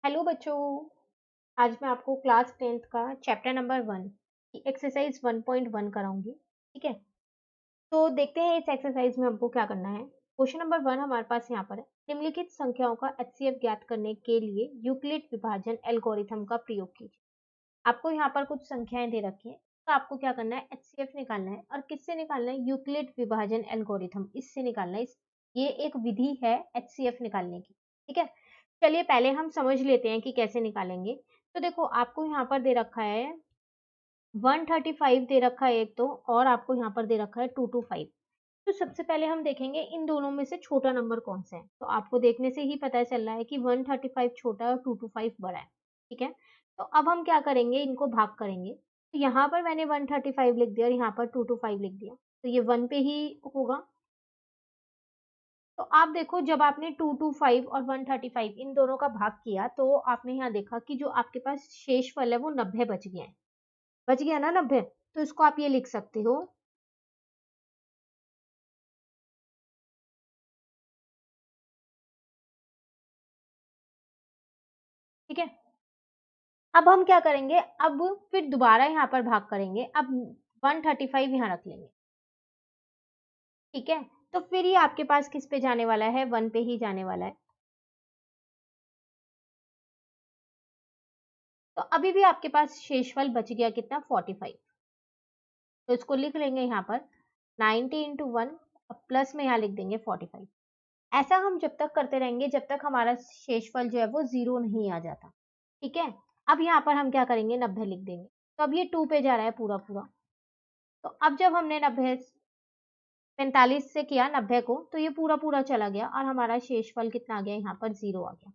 Hello बच्चों। आज मैं आपको क्लास 10th का चैप्टर नंबर 1 की एक्सरसाइज 1.1 कराऊंगी। ठीक है, तो देखते हैं इस एक्सरसाइज में हमको क्या करना है। क्वेश्चन नंबर 1 हमारे पास यहाँ पर है, निम्नलिखित संख्याओं का एचसीएफ ज्ञात करने के लिए यूक्लिड विभाजन एल्गोरिथम का प्रयोग कीजिए। आपको यहाँ पर कुछ संख्याएं दे रखी हैं, तो आपको क्या करना है, एचसीएफ निकालना है। और किससे निकालना है? यूक्लिड विभाजन एल्गोरिथम, इससे निकालना है। ये एक विधि है एचसीएफ निकालने की। ठीक है, चलिए पहले हम समझ लेते हैं कि कैसे निकालेंगे। तो देखो, आपको यहाँ पर दे रखा है 135 दे रखा है एक तो, और आपको यहाँ पर दे रखा है 225। तो सबसे पहले हम देखेंगे इन दोनों में से छोटा नंबर कौन सा है। तो आपको देखने से ही पता चल रहा है कि 135 छोटा है और 225 बड़ा है। ठीक है, तो अब हम क्या करेंगे, इनको भाग करेंगे। तो यहाँ पर मैंने 135 लिख दिया और यहाँ पर 225 लिख दिया, तो ये 1 पे ही होगा। तो आप देखो, जब आपने 225 और 135 इन दोनों का भाग किया, तो आपने यहाँ देखा कि जो आपके पास शेषफल है वो 90 बच गया है। बच गया ना 90? तो इसको आप ये लिख सकते हो। ठीक है, अब हम क्या करेंगे, अब फिर दोबारा यहाँ पर भाग करेंगे। अब 135 यहाँ रख लेंगे। ठीक है, तो फिर ये आपके पास किस पे जाने वाला है? 1 पे ही जाने वाला है। तो अभी भी आपके पास शेषफल बच गया कितना? 45। तो इसको लिख लेंगे यहाँ पर 90 इंटू 1, प्लस में यहाँ लिख देंगे 45। ऐसा हम जब तक करते रहेंगे जब तक हमारा शेषफल जो है वो 0 नहीं आ जाता। ठीक है, अब यहाँ पर हम क्या करेंगे, 90 लिख देंगे। तो अब ये 2 पे जा रहा है पूरा पूरा। तो अब जब हमने 90 45 से किया 90 को, तो ये पूरा पूरा चला गया और हमारा शेषफल कितना आ गया? यहाँ पर 0 आ गया।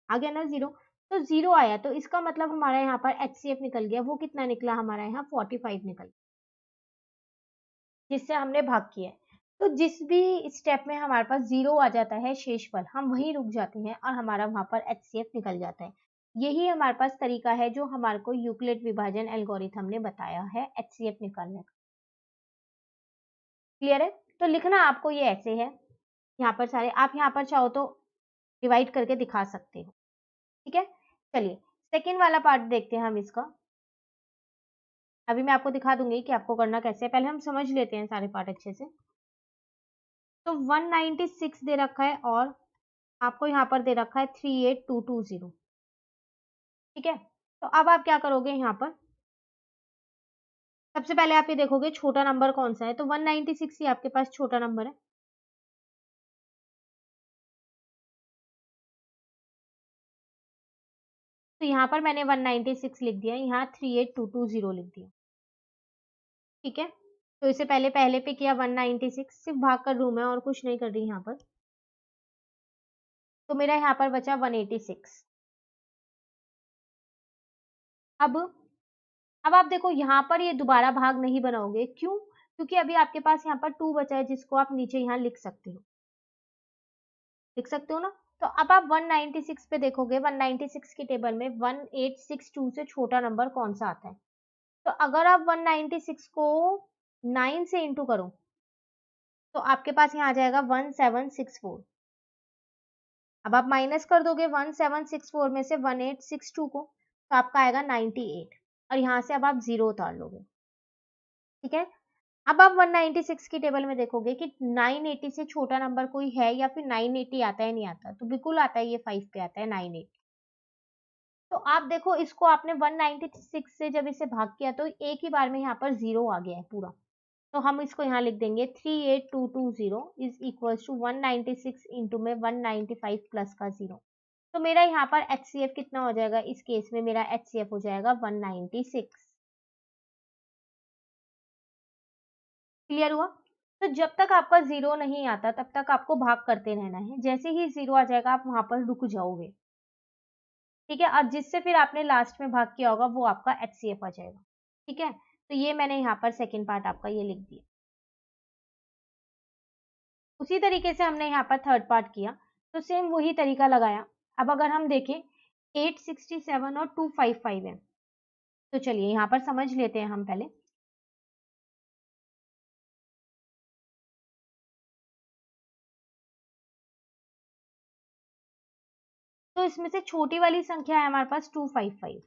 आ गया ना 0? तो 0 आया, तो इसका मतलब हमारा यहाँ पर एचसीएफ निकल गया। वो कितना निकला? हमारा यहाँ 45 निकल गया, जिससे हमने भाग किया है। तो जिस भी स्टेप में हमारे पास 0 आ जाता है शेषफल, हम वहीं रुक जाते हैं और हमारा वहां पर एचसीएफ निकल जाता है। यही हमारे पास तरीका है जो हमारे को यूक्लिड विभाजन एल्गोरिथम ने बताया है एचसीएफ निकालने का। क्लियर है? तो लिखना आपको ये ऐसे है, यहाँ पर सारे आप यहाँ पर चाहो तो डिवाइड करके दिखा सकते हो। ठीक है, चलिए सेकेंड वाला पार्ट देखते हैं हम इसका। अभी मैं आपको दिखा दूंगी कि आपको करना कैसे है, पहले हम समझ लेते हैं सारे पार्ट अच्छे से। तो 196 दे रखा है और आपको यहाँ पर दे रखा है 38220। ठीक है, तो अब आप क्या करोगे, यहाँ पर सबसे पहले आप ये देखोगे छोटा नंबर कौन सा है। तो 196 ही आपके पास छोटा नंबर है। तो यहाँ पर मैंने 196 लिख दिया, यहाँ 38220 लिख दिया। ठीक है, तो इसे पहले पहले पे किया 196, सिर्फ भाग कर रूम है और कुछ नहीं कर रही यहाँ पर। तो मेरा यहाँ पर बचा 186। अब अब आप देखो, यहाँ पर ये दोबारा भाग नहीं बनाओगे। क्यों? क्योंकि अभी आपके पास यहाँ पर 2 बचा है, जिसको आप नीचे यहाँ लिख सकते हो। लिख सकते हो ना? तो अब आप 196 पे देखोगे, 196 की टेबल में 1862 से छोटा नंबर कौन सा आता है। तो अगर आप 196 को 9 से इंटू करो, तो आपके पास यहाँ आ जाएगा 1764। अब आप माइनस कर दोगे 1764 में से 1862 को, तो आपका आएगा 98। और यहाँ से अब आप 0 उतार लोगे। ठीक है, अब आप 196 की टेबल में देखोगे कि 980 से छोटा नंबर कोई है या फिर 980 आता है? नहीं आता। तो बिल्कुल आता है, ये 5 पे आता है 980। तो आप देखो, इसको आपने 196 से जब इसे भाग किया, तो एक ही बार में यहाँ पर 0 आ गया है पूरा। तो हम इसको यहाँ लिख देंगे 38220 इज इक्वल टू 196 इंटू में 195 प्लस का 0। तो मेरा यहाँ पर एचसीएफ कितना हो जाएगा? इस केस में मेरा एचसीएफ हो जाएगा 196। क्लियर हुआ? तो जब तक आपका 0 नहीं आता तब तक आपको भाग करते रहना है। जैसे ही 0 आ जाएगा आप वहां पर रुक जाओगे। ठीक है, और जिससे फिर आपने लास्ट में भाग किया होगा वो आपका एचसीएफ आ जाएगा। ठीक है, तो ये मैंने यहाँ पर सेकेंड पार्ट आपका ये लिख दिया। उसी तरीके से हमने यहाँ पर थर्ड पार्ट किया, तो सेम वही तरीका लगाया। अब अगर हम देखें 867 और 255 है, तो चलिए यहाँ पर समझ लेते हैं हम पहले। तो तो इसमें से छोटी वाली संख्या है हमारे पास 255।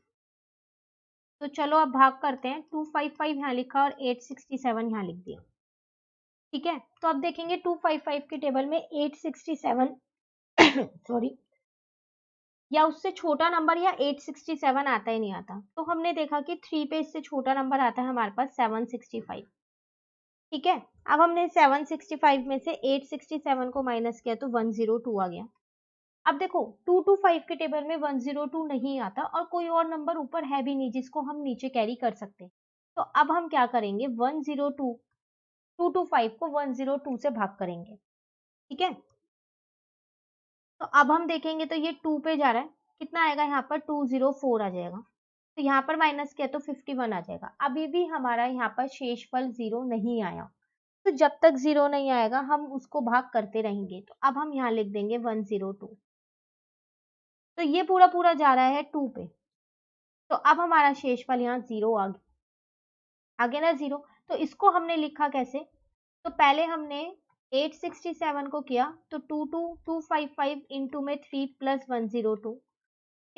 तो चलो अब भाग करते हैं। 255 यहाँ लिखा और 867 यहाँ लिख दिया। ठीक है, तो अब देखेंगे 255 के टेबल में 867 सॉरी या उससे छोटा नंबर या 867 आता ही नहीं आता। तो हमने देखा कि 3 पे इससे छोटा नंबर आता है हमारे पास 765। ठीक है, अब हमने 765 में से 867 को माइनस किया तो 102 आ गया। अब देखो 225 के टेबल में 102 नहीं आता और कोई और नंबर ऊपर है भी नहीं जिसको हम नीचे कैरी कर सकते। तो अब हम क्या करेंगे, 225 को 102 से भाग करेंगे। ठीक है, तो अब हम देखेंगे तो ये 2 पे जा रहा है, कितना आएगा यहाँ पर 204 आ जाएगा। तो यहाँ पर माइनस किया तो 51 आ जाएगा। अभी भी हमारा यहाँ पर शेषफल 0 नहीं आया। तो जब तक 0 नहीं आएगा हम उसको भाग करते रहेंगे। तो अब हम यहाँ लिख देंगे 102। तो ये पूरा पूरा जा रहा है 2 पे। तो अब हमारा शेषफल यहाँ 0 आ गया ना 0। तो इसको हमने लिखा कैसे, तो पहले हमने 867 को किया तो 255 इंटू में 3 प्लस 102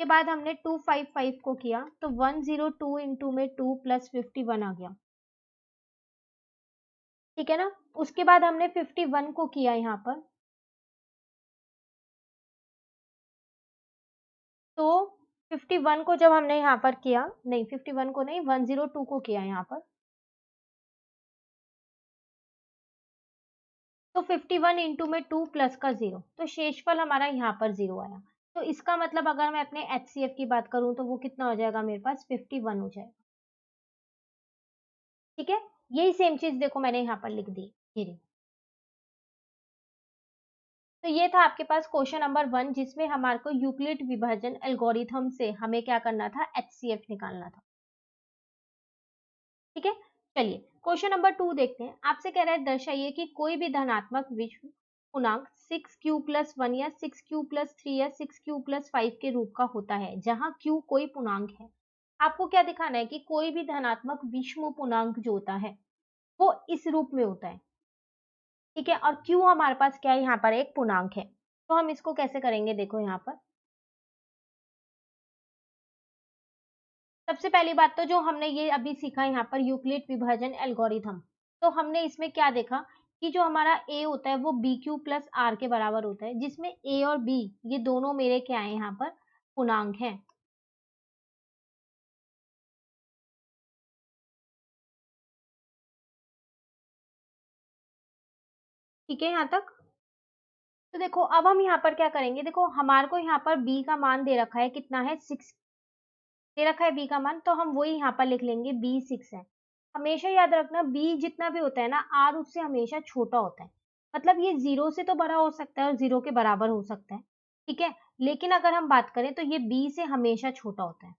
के बाद हमने 255 को किया तो 102 इंटू में 2 प्लस 51 आ गया। ठीक है ना, उसके बाद हमने 51 को किया यहाँ पर, तो 51 को जब हमने यहाँ पर किया, नहीं 51 को नहीं 102 को किया यहाँ पर, तो 51 इंटू में 2 प्लस का 0, तो शेषफल हमारा यहाँ पर 0 आया। तो इसका मतलब अगर मैं अपने HCF की बात करूं तो वो कितना हो जाएगा, मेरे पास 51 हो जाएगा। ठीक है, यही सेम चीज देखो मैंने यहाँ पर लिख दी। तो ये था आपके पास क्वेश्चन नंबर 1 जिसमें हमारे को यूक्लिड विभाजन एल्गोरिथम से हमें क्या करना था, HCF निकालना था। ठीक है, चलिए क्वेश्चन नंबर 2 देखते हैं। आपसे कह रहा है दर्शाइए कि कोई भी धनात्मक विषम पूर्णांक 6q+1 या 6q+3 या 6q+5 के रूप का होता है जहां q कोई पूर्णांक है। आपको क्या दिखाना है कि कोई भी धनात्मक विषम पूर्णांक जो होता है वो इस रूप में होता है। ठीक है, और q हमारे पास क्या है, यहाँ पर एक पूर्णांक है। तो हम इसको कैसे करेंगे, देखो यहाँ पर सबसे पहली बात तो जो हमने ये अभी सीखा यहाँ पर यूक्लिड विभाजन एल्गोरिथम, तो हमने इसमें क्या देखा कि जो हमारा a होता है वो BQ+R के बराबर होता है, जिसमें a और b ये दोनों मेरे क्या है यहाँ पर पूर्णांक हैं। ठीक है यहाँ तक। तो देखो अब हम यहाँ पर क्या करेंगे, देखो हमारे को यहाँ पर b का मान दे रखा है, कितना है 6 दे रखा है b का मान, तो हम वही यहाँ पर लिख लेंगे b 6 है। हमेशा याद रखना b जितना भी होता है ना r उससे हमेशा छोटा होता है। मतलब ये 0 से तो बड़ा हो सकता है और 0 के बराबर हो सकता है। ठीक है, लेकिन अगर हम बात करें तो ये b से हमेशा छोटा होता है।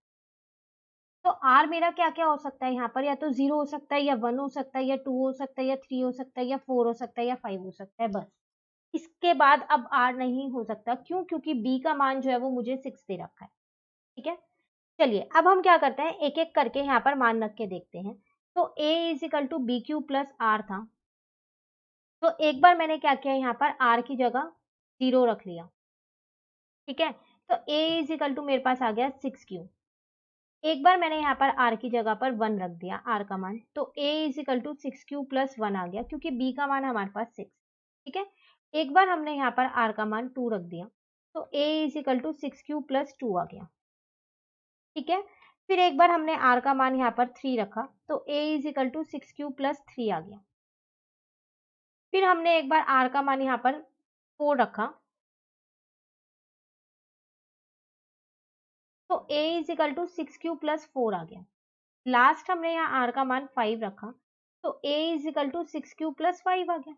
तो r मेरा क्या क्या हो सकता है यहाँ पर, या तो 0 हो सकता है या 1 हो सकता है या 2 हो सकता है या 3 हो सकता है या 4 हो सकता है या 5 हो सकता है, बस इसके बाद अब r नहीं हो सकता। क्यों, क्योंकि b का मान जो है वो मुझे 6 दे रखा है। ठीक है, चलिए अब हम क्या करते हैं, एक एक करके यहाँ पर मान रख के देखते हैं। तो a = BQ+R था, तो एक बार मैंने क्या किया यहाँ पर r की जगह 0 रख लिया। ठीक है, तो a = मेरे पास आ गया 6q। एक बार मैंने यहाँ पर r की जगह पर 1 रख दिया, r का मान, तो a = 6q+1 आ गया क्योंकि b का मान हमारे पास 6। ठीक है, एक बार हमने यहाँ पर r का मान 2 रख दिया, तो a = 6q+2 आ गया। ठीक है, फिर एक बार हमने r का मान यहाँ पर 3 रखा, तो a = 6q+3 आ गया। फिर हमने एक बार r का मान यहाँ पर 4 रखा, तो a = 6q+4 आ गया। लास्ट हमने यहाँ r का मान 5 रखा, तो a = 6q+5 आ गया।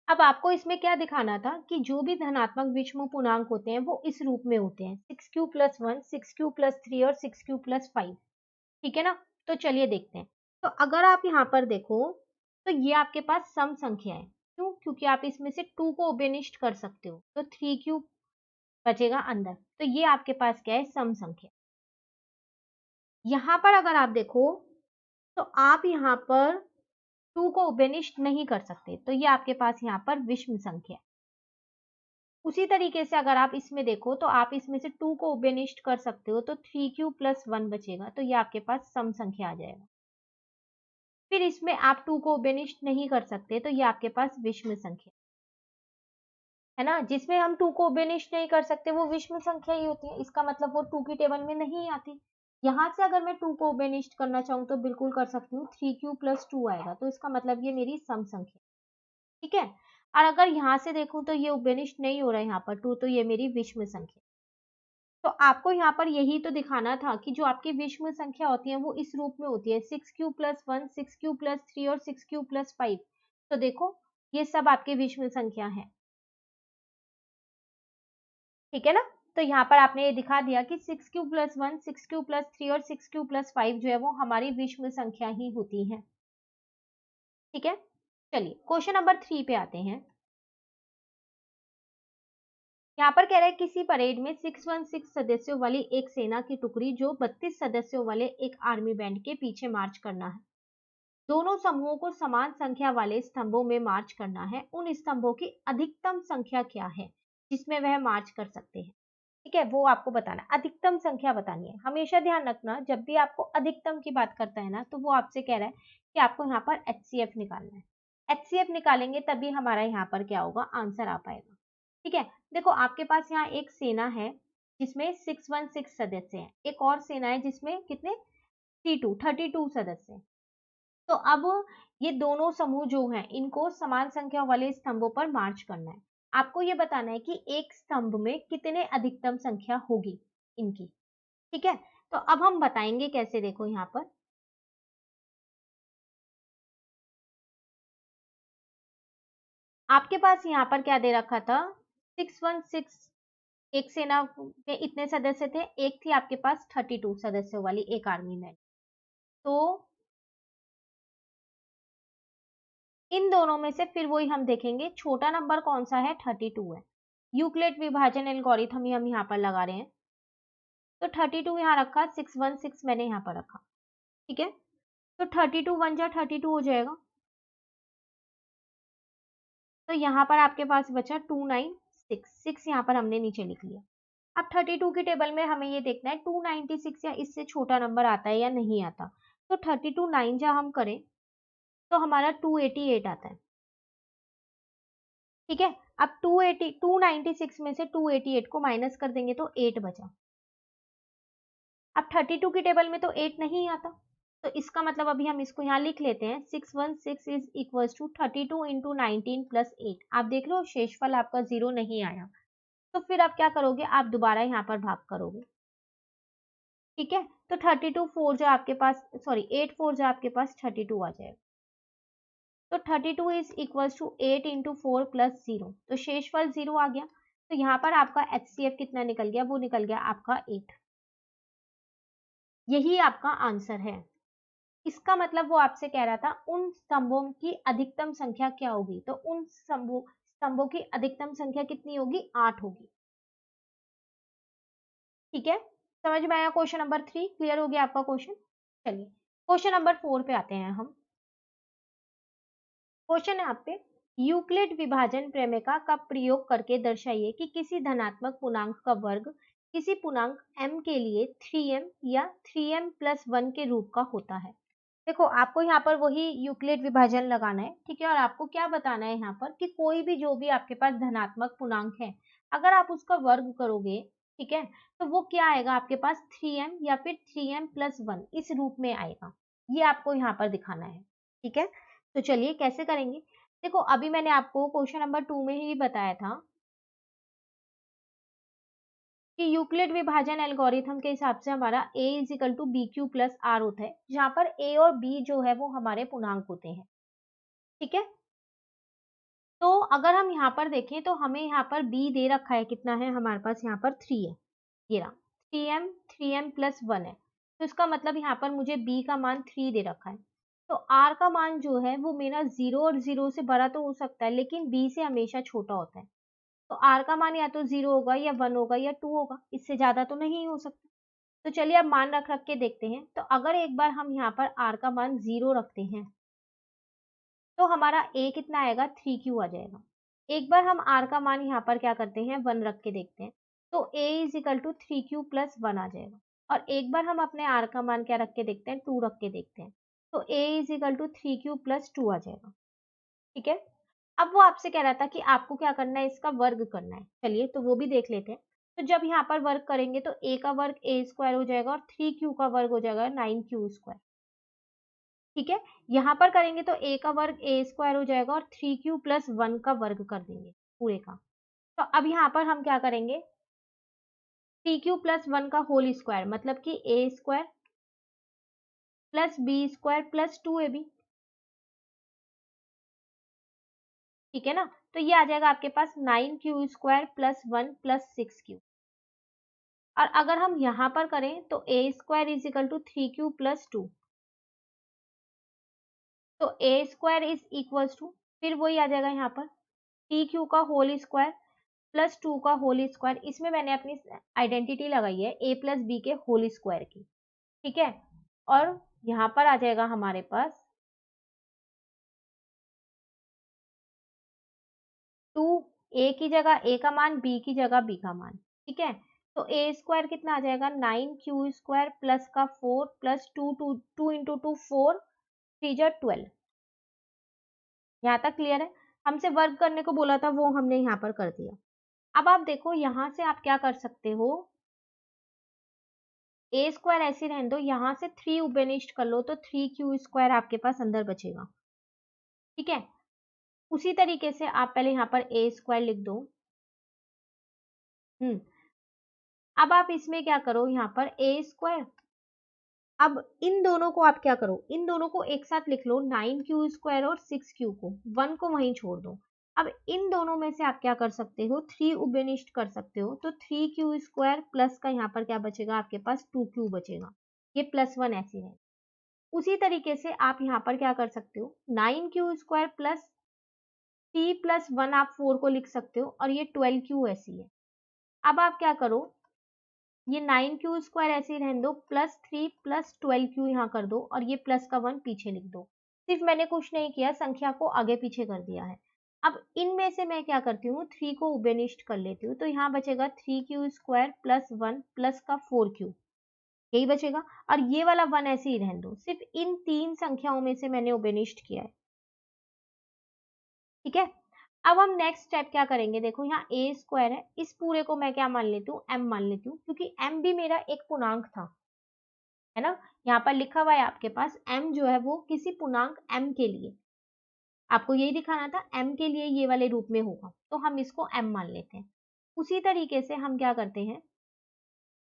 अब आपको इसमें क्या दिखाना था कि जो भी धनात्मक विषम पूर्णांक होते हैं वो इस रूप में होते हैं, 6q+1, 6q+3 और 6q+5। ठीक है ना, तो चलिए देखते हैं। तो अगर आप यहाँ पर देखो तो ये आपके पास सम संख्या है। क्यों, क्योंकि आप इसमें से 2 को उभयनिष्ठ कर सकते हो, तो 3q बचेगा अंदर, तो ये आपके पास क्या है, सम संख्या। यहाँ पर अगर आप देखो तो आप यहाँ पर 2 को उभयनिष्ठ नहीं कर सकते, तो ये आपके पास यहाँ पर विषम संख्या है। उसी तरीके से अगर आप इसमें देखो तो आप इसमें से 2 को उभयनिष्ठ कर सकते हो, तो 3q + 1 बचेगा, तो ये आपके पास सम संख्या आ जाएगा। फिर इसमें आप 2 को उभयनिष्ठ नहीं कर सकते, तो ये आपके पास विषम संख्या है ना। जिसमें हम 2 को उभयनिष्ठ नहीं कर सकते वो विषम संख्या ही होती है, इसका मतलब वो 2 की टेबल में नहीं आती। यहाँ से अगर मैं 2 को उभयनिष्ठ करना चाहूँ तो बिल्कुल कर सकती हूँ, 3q + 2 आएगा, तो इसका मतलब ये मेरी सम संख्या, ठीक है। और अगर यहाँ से देखूं तो ये उभयनिष्ठ नहीं हो रहा है यहाँ पर 2, तो ये मेरी विषम संख्या। तो आपको यहाँ पर यही तो दिखाना था कि जो आपकी विषम संख्या होती है वो इस रूप में होती है, 6q + 1, 6q + 3 और 6q + 5। तो देखो ये सब आपकी विषम संख्या है, ठीक है ना। तो यहाँ पर आपने ये दिखा दिया कि 6q + 1, 6q + 3 और 6q + 5 जो है वो हमारी विषम संख्या ही होती है, ठीक है। चलिए क्वेश्चन नंबर 3 पे आते हैं। यहाँ पर कह रहा है किसी परेड में 616 सदस्यों वाली एक सेना की टुकड़ी जो 32 सदस्यों वाले एक आर्मी बैंड के पीछे मार्च करना है। दोनों समूहों को समान संख्या वाले स्तंभों में मार्च करना है। उन स्तंभों की अधिकतम संख्या क्या है जिसमें वह मार्च कर सकते हैं, ठीक है, वो आपको बताना है। अधिकतम संख्या बतानी है। हमेशा ध्यान रखना जब भी आपको अधिकतम की बात करता है ना, तो वो आपसे कह रहा है कि आपको यहाँ पर HCF निकालना है। HCF निकालेंगे तभी हमारा यहाँ पर क्या होगा, आंसर आ पाएगा, ठीक है। देखो आपके पास यहाँ एक सेना है जिसमें 616 सदस्य हैं, एक और सेना है जिसमें कितने 32 सदस्य हैं। तो अब ये दोनों समूह जो हैं इनको समान संख्या वाले स्तंभों पर मार्च करना है। आपको ये बताना है कि एक स्तंभ में कितने अधिकतम संख्या होगी इनकी, ठीक है। तो अब हम बताएंगे कैसे, देखो यहाँ पर आपके पास यहाँ पर क्या दे रखा था, 616 एक सेना में इतने सदस्य थे, एक थी आपके पास 32 सदस्यों वाली एक आर्मी में। तो इन दोनों में से फिर वही हम देखेंगे छोटा नंबर कौन सा है, 32 है। यूक्लिड विभाजन एल्गोरिथम ही हम यहाँ पर लगा रहे हैं, तो 32 यहाँ रखा, 616 मैंने यहाँ पर रखा, ठीक है। तो 32 1 जा 32 हो जाएगा, तो यहाँ पर आपके पास बचा 296 यहाँ पर हमने नीचे लिख लिया। अब 32 की टेबल में हमें ये देखना है 296 या इससे छोटा नंबर आता है या नहीं आता। तो 32 9 जा हम करें तो हमारा 288 आता है, ठीक है। अब 296 में से 288 को माइनस कर देंगे तो 8 बचा। अब 32 की टेबल में तो 8 नहीं आता, तो इसका मतलब अभी हम इसको यहाँ लिख लेते हैं, 616 इज इक्वल टू 32 इंटू 19 + 8। आप देख लो शेषफल आपका 0 नहीं आया, तो फिर आप क्या करोगे, आप दोबारा यहाँ पर भाग करोगे, ठीक है। तो 32 4 जो आपके पास, सॉरी 8 4 जो आपके पास 32 आ जाएगा। तो 32 इज इक्वल टू 8 इंटू 4 + 0, तो शेषफल 0 आ गया। तो यहाँ पर आपका HCF कितना निकल गया, वो निकल गया आपका 8। यही आपका आंसर है। इसका मतलब वो आपसे कह रहा था उन स्तंभों की अधिकतम संख्या क्या होगी, तो उन स्तंभों की अधिकतम संख्या कितनी होगी, 8 होगी, ठीक है। समझ में आया क्वेश्चन नंबर 3, क्लियर हो गया आपका क्वेश्चन। चलिए क्वेश्चन नंबर 4 पे आते हैं हम। क्वेश्चन है आप पे, यूक्लिड विभाजन प्रमेय का प्रयोग करके दर्शाइए कि किसी धनात्मक पूर्णांक का वर्ग किसी पूर्णांक m के लिए 3m या 3m + 1 के रूप का होता है। देखो आपको यहाँ पर वही यूक्लिड विभाजन लगाना है, ठीक है। और आपको क्या बताना है यहाँ पर कि कोई भी जो भी आपके पास धनात्मक पूर्णांक है, अगर आप उसका वर्ग करोगे, ठीक है, तो वो क्या आएगा आपके पास 3m या फिर 3m + 1 इस रूप में आएगा। ये आपको यहाँ पर दिखाना है, ठीक है। तो चलिए कैसे करेंगे, देखो अभी मैंने आपको क्वेश्चन नंबर 2 में ही बताया था कि यूक्लिड विभाजन एल्गोरिथम के हिसाब से हमारा a = bq + r होता है, जहां पर a और b जो है वो हमारे पूर्णांक होते हैं, ठीक है। तो अगर हम यहाँ पर देखें तो हमें यहाँ पर b दे रखा है, कितना है हमारे पास यहाँ पर 3 है, ये रहा 3m + 1 है। तो इसका मतलब यहाँ पर मुझे b का मान 3 दे रखा है। तो r का मान जो है वो मेरा 0 और 0 से बड़ा तो हो सकता है, लेकिन b से हमेशा छोटा होता है। तो r का मान या तो 0 होगा या 1 होगा या 2 होगा, इससे ज्यादा तो नहीं हो सकता। तो चलिए अब मान रख रख के देखते हैं। तो अगर एक बार हम यहाँ पर r का मान 0 रखते हैं तो हमारा a कितना आएगा, 3q आ जाएगा। एक बार हम r का मान यहाँ पर क्या करते हैं 1 रख के देखते हैं, तो a is equal to 3q plus 1 आ जाएगा। और एक बार हम अपने r का मान क्या रख के देखते हैं 2 रख के देखते हैं, तो a is equal to 3q plus 2 आ जाएगा। ठीक है, अब वो आपसे कह रहा था कि आपको क्या करना है, इसका वर्ग करना है। चलिए तो वो भी देख लेते हैं। तो जब यहाँ पर वर्ग करेंगे तो a का वर्ग a स्क्वायर हो जाएगा और 3q का वर्ग हो जाएगा 9q स्क्वायर। ठीक है, यहाँ पर करेंगे तो a का वर्ग a स्क्वायर हो जाएगा और 3q प्लस 1 का वर्ग कर देंगे पूरे का। तो अब यहाँ पर हम क्या करेंगे, 3q प्लस 1 का होल स्क्वायर मतलब कि a square plus b square plus 2ab। ठीक है ना, तो ये आ जाएगा आपके पास 9q square plus 1 plus 6q। और अगर हम यहाँ पर करें तो a square is equal to 3q plus 2, तो a square is equal to फिर वही आ जाएगा यहाँ पर 3q का होल स्क्वायर प्लस 2 का होल स्क्वायर। इसमें मैंने अपनी आइडेंटिटी लगाई है a प्लस बी के होल स्क्वायर की। ठीक है, और यहाँ पर आ जाएगा हमारे पास 2, a की जगह a का मान, b की जगह b का मान। ठीक है, तो a स्क्वायर कितना आ जाएगा 9q स्क्वायर प्लस का 4 प्लस 2 इंटू 2 4 3 जा 12। यहाँ तक क्लियर है, हमसे वर्क करने को बोला था वो हमने यहाँ पर कर दिया। अब आप देखो यहाँ से आप क्या कर सकते हो, a स्क्वायर ऐसे रहने दो, यहाँ से 3 उबेनिस्ट कर लो तो 3q स्क्वायर आपके पास अंदर बचेगा। ठीक है, उसी तरीके से आप पहले यहाँ पर a स्क्वायर लिख दो। अब आप इसमें क्या करो, यहाँ पर a स्क्वायर, अब इन दोनों को आप क्या करो, इन दोनों को एक साथ लिख लो 9q स्क्वायर और 6q को, 1 को वहीं छोड़ दो। अब इन दोनों में से आप क्या कर सकते हो, 3 उबेनिस्ट कर सकते हो, तो 3q स्क्वायर प्लस का यहाँ पर क्या बचेगा आपके पास 2q बचेगा, ये प्लस 1 ऐसे है। उसी तरीके से आप यहाँ पर क्या कर सकते हो, 9q स्क्वायर प्लस 3 प्लस 1 आप 4 को लिख सकते हो और ये 12q ऐसी है। अब आप क्या करो, ये 9q स्क्वायर ऐसे ही रहने दो, प्लस 3 प्लस 12q यहाँ कर दो और ये प्लस का 1 पीछे लिख दो। सिर्फ मैंने कुछ नहीं किया, संख्या को आगे पीछे कर दिया है। अब इनमें से मैं क्या करती हूँ, 3 को उबेनिस्ट कर लेती हूँ, तो यहाँ बचेगा 3q स्क्वायर प्लस 1 प्लस का 4q, यही बचेगा। और ये वाला 1 ऐसे ही रहने दो, सिर्फ इन 3 संख्याओं में से मैंने उबेनिस्ट किया है। ठीक है, अब हम नेक्स्ट स्टेप क्या करेंगे, देखो यहाँ a स्क्वायर है, इस पूरे को मैं क्या मान लेती हूँ, m मान लेती हूँ, क्योंकि m भी मेरा एक पूर्णांक था, है ना। यहाँ पर लिखा हुआ है आपके पास m जो है वो किसी पूर्णांक m के लिए, आपको यही दिखाना था m के लिए ये वाले रूप में होगा, तो हम इसको m मान लेते हैं। उसी तरीके से हम क्या करते हैं,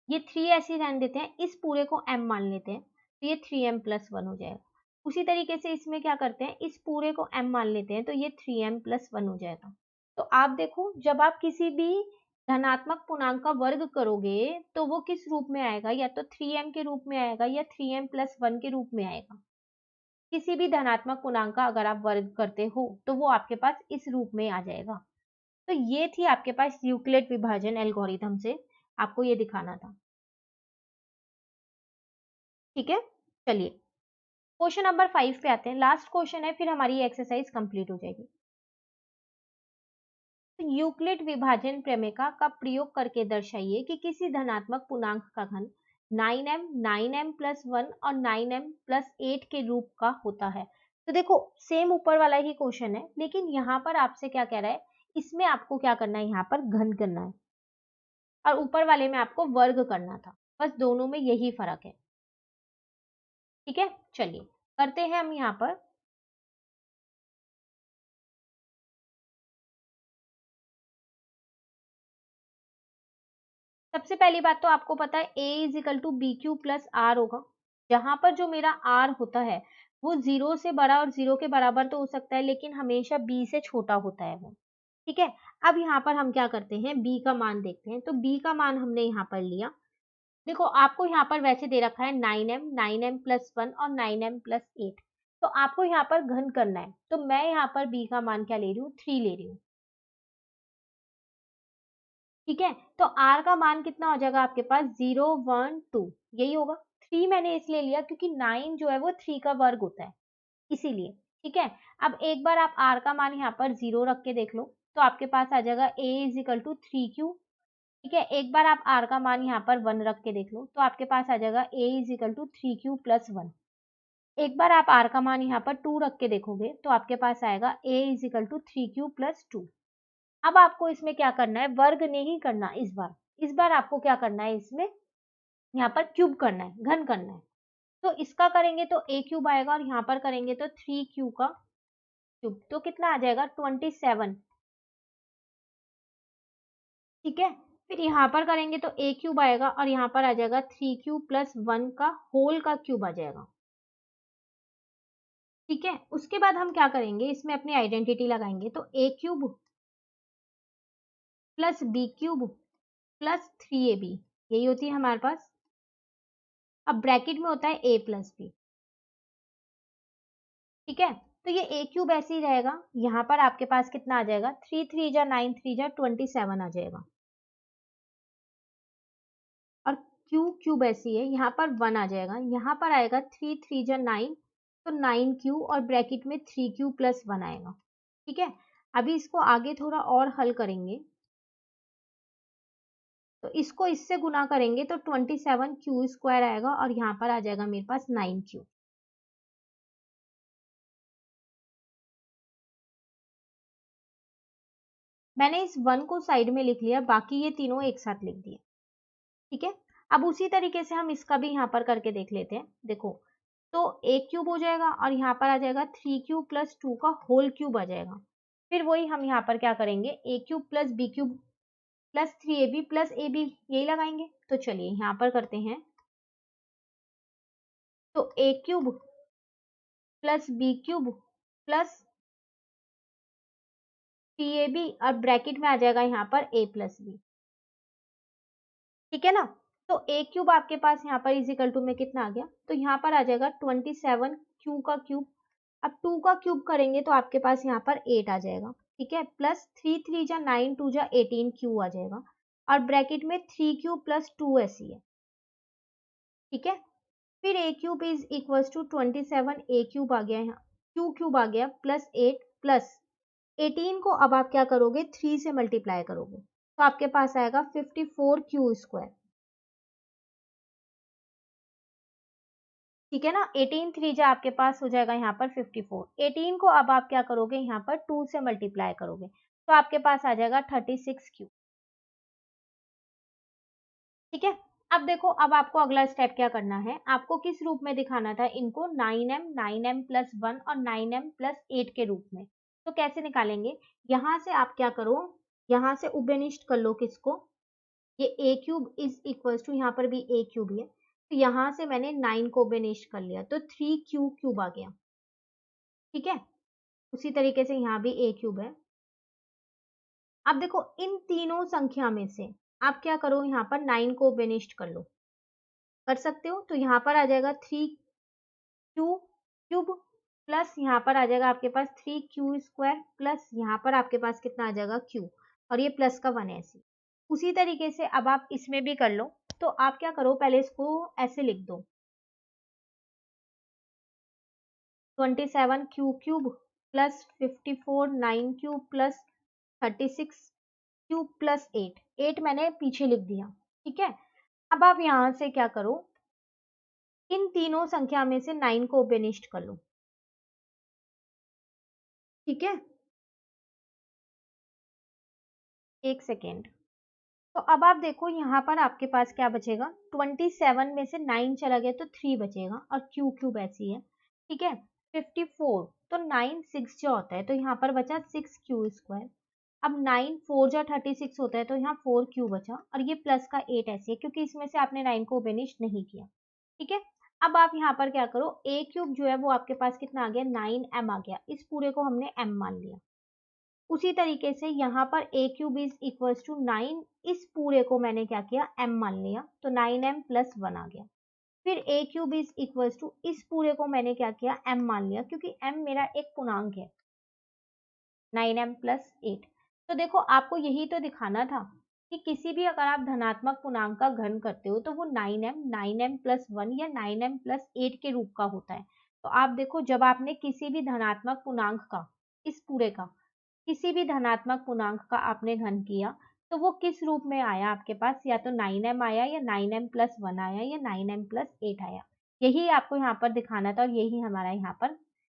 ये 3 ऐसे रहने देते हैं, इस पूरे को m मान लेते हैं, तो ये 3m प्लस 1 हो जाएगा। उसी तरीके से इसमें क्या करते हैं, इस पूरे को m मान लेते हैं, तो ये 3m प्लस 1 हो जाएगा। तो आप देखो, जब आप किसी भी धनात्मक पूर्णांक का वर्ग करोगे तो वो किस रूप में आएगा, या तो 3m के रूप में आएगा या 3m प्लस 1 के रूप में आएगा। किसी भी धनात्मक पूर्णांक का अगर आप वर्ग करते हो तो वो आपके पास इस रूप में आ जाएगा। तो ये थी आपके पास यूक्लिड विभाजन एल्गोरिथम से आपको ये दिखाना था। ठीक है, चलिए क्वेश्चन नंबर 5 पे आते हैं, लास्ट क्वेश्चन है, फिर हमारी एक्सरसाइज कंप्लीट हो जाएगी। तो यूक्लिड विभाजन प्रमेय का प्रयोग करके दर्शाइए कि किसी धनात्मक पूर्णांक का घन 9m 9m प्लस 1 और 9m प्लस 8 के रूप का होता है। तो देखो सेम ऊपर वाला ही क्वेश्चन है, लेकिन यहाँ पर आपसे क्या कह रहा है, इसमें आपको क्या करना है, यहाँ पर घन करना है और ऊपर वाले में आपको वर्ग करना था, बस दोनों में यही फर्क है। ठीक है, चलिए करते हैं हम यहाँ पर। सबसे पहली बात तो आपको पता है a is equal to B Q plus R होगा, जहां पर जो मेरा r होता है वो 0 से बड़ा और 0 के बराबर तो हो सकता है, लेकिन हमेशा b से छोटा होता है वो। ठीक है, अब यहाँ पर हम क्या करते हैं, b का मान देखते हैं। तो b का मान हमने यहाँ पर लिया, देखो आपको यहाँ पर वैसे दे रखा है 9m प्लस 1 और 9m प्लस 8, तो आपको यहाँ पर घन करना है, तो मैं यहाँ पर b का मान क्या ले रही हूँ, 3 ले रही हूँ। ठीक है, तो r का मान कितना हो जाएगा आपके पास, 0 1 2, यही होगा। 3 मैंने इसलिए लिया क्योंकि 9 जो है वो 3 का वर्ग होता है, इसीलिए। ठीक है, अब एक बार आप r का मान यहाँ पर 0 रख के देख लो, तो आपके पास आ जाएगा a is equal to 3q। ठीक है, एक बार आप r का मान यहाँ पर 1 रख के देख लो, तो आपके पास आ जाएगा a is equal to 3q plus 1। एक बार आप r का मान यहाँ पर 2 रख के देखोगे, तो आपके पास आएगा a is equal to 3q plus 2। अब आपको इसमें क्या करना है, वर्ग नहीं करना इस बार आपको क्या करना है, इसमें यहाँ पर क्यूब करना है, घन करना है। तो इसका करेंगे तो a क्यूब आएगा, और यहाँ पर करेंगे तो 3q का क्यूब, तो कितना आ जाएगा 27। ठीक है, फिर यहाँ पर करेंगे तो a क्यूब आएगा, और यहाँ पर आ जाएगा 3q प्लस 1 का होल का क्यूब आ जाएगा। ठीक है, उसके बाद हम क्या करेंगे, इसमें अपनी आइडेंटिटी लगाएंगे, तो a cube plus b cube plus 3ab, यही होती है हमारे पास। अब ब्रैकेट में होता है a प्लस b। ठीक है, तो ये a क्यूब ऐसे ही रहेगा, यहाँ पर आपके पास कितना आ जाएगा, 3 3 जा 9 3 जा 27 आ जाएगा, और q क्यूब ऐसी है, यहाँ पर 1 आ जाएगा, यहाँ पर आएगा 3 3 जा 9, तो 9q, और ब्रैकेट में 3q प्लस 1 आएगा। ठीक है, अभी इसको आगे थोड़ा और हल करेंगे, तो इसको इससे गुना करेंगे तो 27q स्क्वायर आएगा, और यहाँ पर आ जाएगा मेरे पास 9q। मैंने इस 1 को साइड में लिख लिया, बाकी ये तीनों एक साथ लिख दिए। ठीक है, अब उसी तरीके से हम इसका भी यहाँ पर करके देख लेते हैं। देखो, तो a क्यूब हो जाएगा, और यहाँ पर आ जाएगा 3q प्लस 2 का होल क्यूब आ जाएगा। फिर वही हम यहाँ पर क्या करेंगे, a cube plus b cube plus 3ab plus ab, यही लगाएंगे। तो चलिए यहाँ पर करते हैं, तो a cube plus b cube plus 3ab, और ब्रैकेट में आ जाएगा यहाँ पर a प्लस b। ठीक है ना, तो a क्यूब आपके पास यहाँ पर इज इक्वल टू में कितना आ गया, तो यहाँ पर आ जाएगा 27q का क्यूब। अब 2 का क्यूब करेंगे तो आपके पास यहाँ पर 8 आ जाएगा। ठीक है, प्लस 3 3 जा 9 2 जा 18q आ जाएगा, और ब्रैकेट में 3q प्लस 2 ऐसी है। ठीक है, फिर a cube is equal to 27 a cube आ गया, यहाँ q क्यूब आ गया प्लस 8 प्लस 18 को अब आप क्या करोगे, 3 से मल्टीप्लाई करोगे, तो आपके पास आएगा 54q स्क्वायर। ठीक है ना, 18 3 जा आपके पास हो जाएगा यहाँ पर 54। 18 को अब आप क्या करोगे, यहाँ पर 2 से मल्टीप्लाई करोगे, तो आपके पास आ जाएगा 36q। ठीक है, अब देखो, अब आपको अगला स्टेप क्या करना है, आपको किस रूप में दिखाना था इनको, 9m प्लस 1 और 9m प्लस 8 के रूप में। तो कैसे निकालेंगे, यहाँ से आप क्या करो, यहाँ से उभयनिष्ठ कर लो किसको, ये a cube is equal to, यहाँ पर भी a क्यूब है, तो यहाँ से मैंने 9 को उभयनिष्ठ कर लिया, तो 3q क्यूब आ गया। ठीक है, उसी तरीके से यहाँ भी a क्यूब है। अब देखो, इन तीनों संख्या में से आप क्या करो, यहाँ पर 9 को उभयनिष्ठ कर लो, कर सकते हो, तो यहाँ पर आ जाएगा 3q क्यूब प्लस यहाँ पर आ जाएगा आपके पास 3q स्क्वायर, प्लस यहाँ पर आपके पास कितना आ जाएगा q, और ये प्लस का 1 ऐसे। उसी तरीके से अब आप इसमें भी कर लो, तो आप क्या करो, पहले इसको ऐसे लिख दो, 27q cube plus 54 9q plus 36q plus 8 मैंने पीछे लिख दिया। ठीक है, अब आप यहाँ से क्या करो, इन तीनों संख्या में से 9 को उभयनिष्ठ कर लो। ठीक है, एक सेकेंड, तो अब आप देखो, यहाँ पर आपके पास क्या बचेगा, 27 में से 9 चला गया तो 3 बचेगा, और क्यू क्यूब ऐसी है। ठीक है, 54, तो 9 6 जो होता है, तो यहाँ पर बचा 6q स्क्वायर। अब 9 4 जा 36 होता है, तो यहाँ 4q बचा, और ये प्लस का 8 ऐसी है, क्योंकि इसमें से आपने 9 को बेनिश नहीं किया। ठीक है, अब आप यहाँ पर क्या करो, a क्यूब जो है वो आपके पास कितना आ गया, 9m आ गया, इस पूरे को हमने m मान लिया। उसी तरीके से यहाँ पर a cube is equal to 9, इस पूरे को मैंने क्या किया, m मान लिया, तो 9m प्लस 1 आ गया। फिर a cube is equal to, इस पूरे को मैंने क्या किया, m मान लिया, क्योंकि m मेरा एक पूर्णांक है, 9m प्लस 8। तो देखो, आपको यही तो दिखाना था कि किसी भी अगर आप धनात्मक पूर्णांक का घन करते हो, तो वो 9m प्लस 1 या 9m प्लस 8 के रूप का होता है। तो आप देखो, जब आपने किसी भी धनात्मक पूर्णांक का, इस पूरे का किसी भी धनात्मक पूर्णांक का आपने घन किया तो वो किस रूप में आया आपके पास, या तो 9m आया, या 9m+1 आया, या 9m+8 आया। यही आपको यहाँ पर दिखाना था और यही हमारा यहाँ पर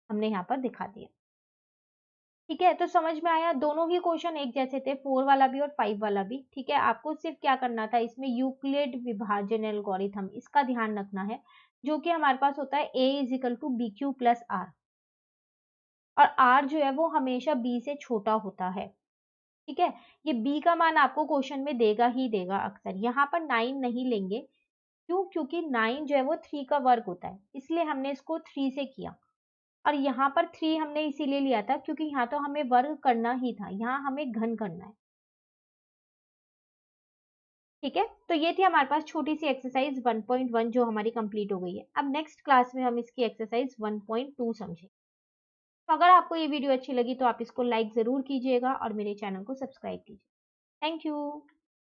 हमने यहाँ पर दिखा दिया। ठीक है, तो समझ में आया, दोनों ही क्वेश्चन एक जैसे थे, 4 वाला भी और 5 वाला भी। ठीक है, आपको सिर्फ क्या करना था, इसमें यूक्लिड विभाजन एल्गोरिथम इसका ध्यान रखना है, जो कि हमारे पास होता है a = bq+r, और r जो है वो हमेशा b से छोटा होता है। ठीक है, ये b का मान आपको क्वेश्चन में देगा ही देगा अक्सर। यहाँ पर 9 नहीं लेंगे, क्यों? क्योंकि 9 जो है वो 3 का वर्ग होता है, इसलिए हमने इसको 3 से किया। और यहाँ पर 3 हमने इसीलिए लिया था क्योंकि यहाँ तो हमें वर्ग करना ही था, यहाँ हमें घन करना है। ठीक है, तो ये थी हमारे पास छोटी सी एक्सरसाइज 1.1 जो हमारी कंप्लीट हो गई है। अब नेक्स्ट क्लास में हम इसकी एक्सरसाइज 1.2 समझें। तो अगर आपको ये वीडियो अच्छी लगी तो आप इसको लाइक ज़रूर कीजिएगा और मेरे चैनल को सब्सक्राइब कीजिए। Thank you.